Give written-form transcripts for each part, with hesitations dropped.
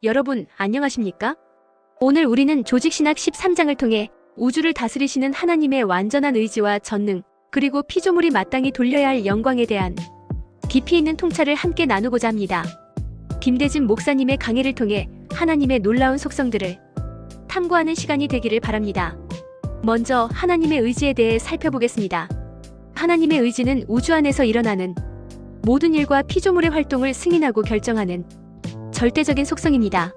여러분, 안녕하십니까? 오늘 우리는 조직신학 13장을 통해 우주를 다스리시는 하나님의 완전한 의지와 전능, 그리고 피조물이 마땅히 돌려야 할 영광에 대한 깊이 있는 통찰을 함께 나누고자 합니다. 김대진 목사님의 강해를 통해 하나님의 놀라운 속성들을 탐구하는 시간이 되기를 바랍니다. 먼저 하나님의 의지에 대해 살펴보겠습니다. 하나님의 의지는 우주 안에서 일어나는 모든 일과 피조물의 활동을 승인하고 결정하는 절대적인 속성입니다.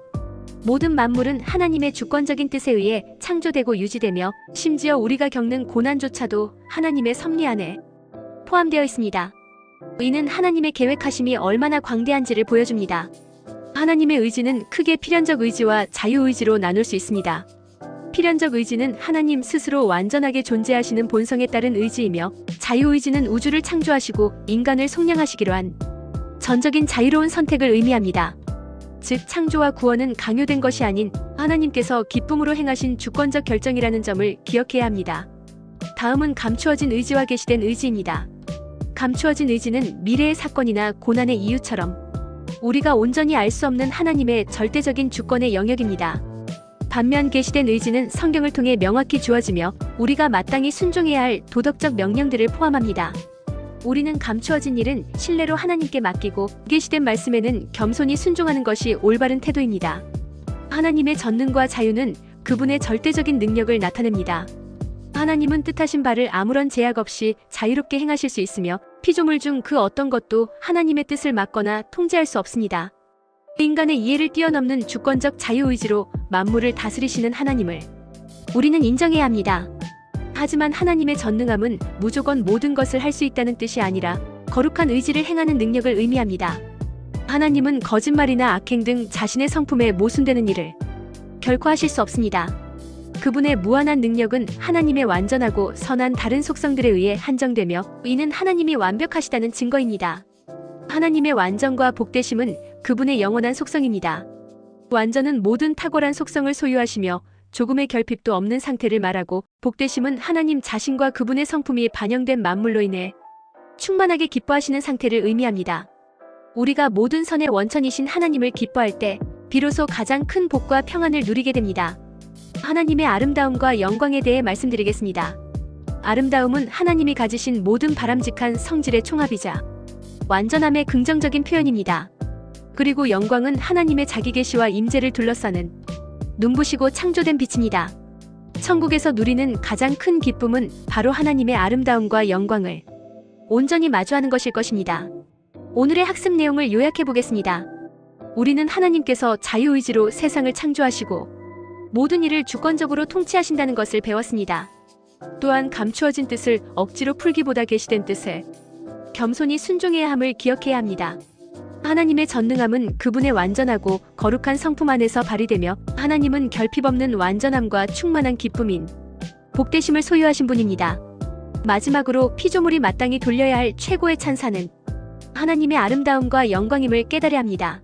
모든 만물은 하나님의 주권적인 뜻에 의해 창조되고 유지되며 심지어 우리가 겪는 고난조차도 하나님의 섭리 안에 포함되어 있습니다. 이는 하나님의 계획하심이 얼마나 광대한지를 보여줍니다. 하나님의 의지는 크게 필연적 의지와 자유의지로 나눌 수 있습니다. 필연적 의지는 하나님 스스로 완전하게 존재하시는 본성에 따른 의지이며, 자유의지는 우주를 창조하시고 인간을 속량하시기로 한 전적인 자유로운 선택을 의미합니다. 즉, 창조와 구원은 강요된 것이 아닌 하나님께서 기쁨으로 행하신 주권적 결정이라는 점을 기억해야 합니다. 다음은 감추어진 의지와 계시된 의지입니다. 감추어진 의지는 미래의 사건이나 고난의 이유처럼 우리가 온전히 알 수 없는 하나님의 절대적인 주권의 영역입니다. 반면 계시된 의지는 성경을 통해 명확히 주어지며 우리가 마땅히 순종해야 할 도덕적 명령들을 포함합니다. 우리는 감추어진 일은 신뢰로 하나님께 맡기고, 계시된 말씀에는 겸손히 순종하는 것이 올바른 태도입니다. 하나님의 전능과 자유는 그분의 절대적인 능력을 나타냅니다. 하나님은 뜻하신 바를 아무런 제약 없이 자유롭게 행하실 수 있으며, 피조물 중 그 어떤 것도 하나님의 뜻을 막거나 통제할 수 없습니다. 인간의 이해를 뛰어넘는 주권적 자유의지로 만물을 다스리시는 하나님을 우리는 인정해야 합니다. 하지만 하나님의 전능함은 무조건 모든 것을 할 수 있다는 뜻이 아니라 거룩한 의지를 행하는 능력을 의미합니다. 하나님은 거짓말이나 악행 등 자신의 성품에 모순되는 일을 결코 하실 수 없습니다. 그분의 무한한 능력은 하나님의 완전하고 선한 다른 속성들에 의해 한정되며, 이는 하나님이 완벽하시다는 증거입니다. 하나님의 완전과 복되심은 그분의 영원한 속성입니다. 완전은 모든 탁월한 속성을 소유하시며 조금의 결핍도 없는 상태를 말하고, 복되심은 하나님 자신과 그분의 성품이 반영된 만물로 인해 충만하게 기뻐하시는 상태를 의미합니다. 우리가 모든 선의 원천이신 하나님을 기뻐할 때 비로소 가장 큰 복과 평안을 누리게 됩니다. 하나님의 아름다움과 영광에 대해 말씀드리겠습니다. 아름다움은 하나님이 가지신 모든 바람직한 성질의 총합이자 완전함의 긍정적인 표현입니다. 그리고 영광은 하나님의 자기 계시와 임재를 둘러싸는 눈부시고 창조된 빛입니다. 천국에서 누리는 가장 큰 기쁨은 바로 하나님의 아름다움과 영광을 온전히 마주하는 것일 것입니다. 오늘의 학습 내용을 요약해 보겠습니다. 우리는 하나님께서 자유의지로 세상을 창조하시고 모든 일을 주권적으로 통치하신다는 것을 배웠습니다. 또한 감추어진 뜻을 억지로 풀기보다 계시된 뜻에 겸손히 순종해야 함을 기억해야 합니다. 하나님의 전능함은 그분의 완전하고 거룩한 성품 안에서 발휘되며, 하나님은 결핍 없는 완전함과 충만한 기쁨인 복되심을 소유하신 분입니다. 마지막으로 피조물이 마땅히 돌려야 할 최고의 찬사는 하나님의 아름다움과 영광임을 깨달아야 합니다.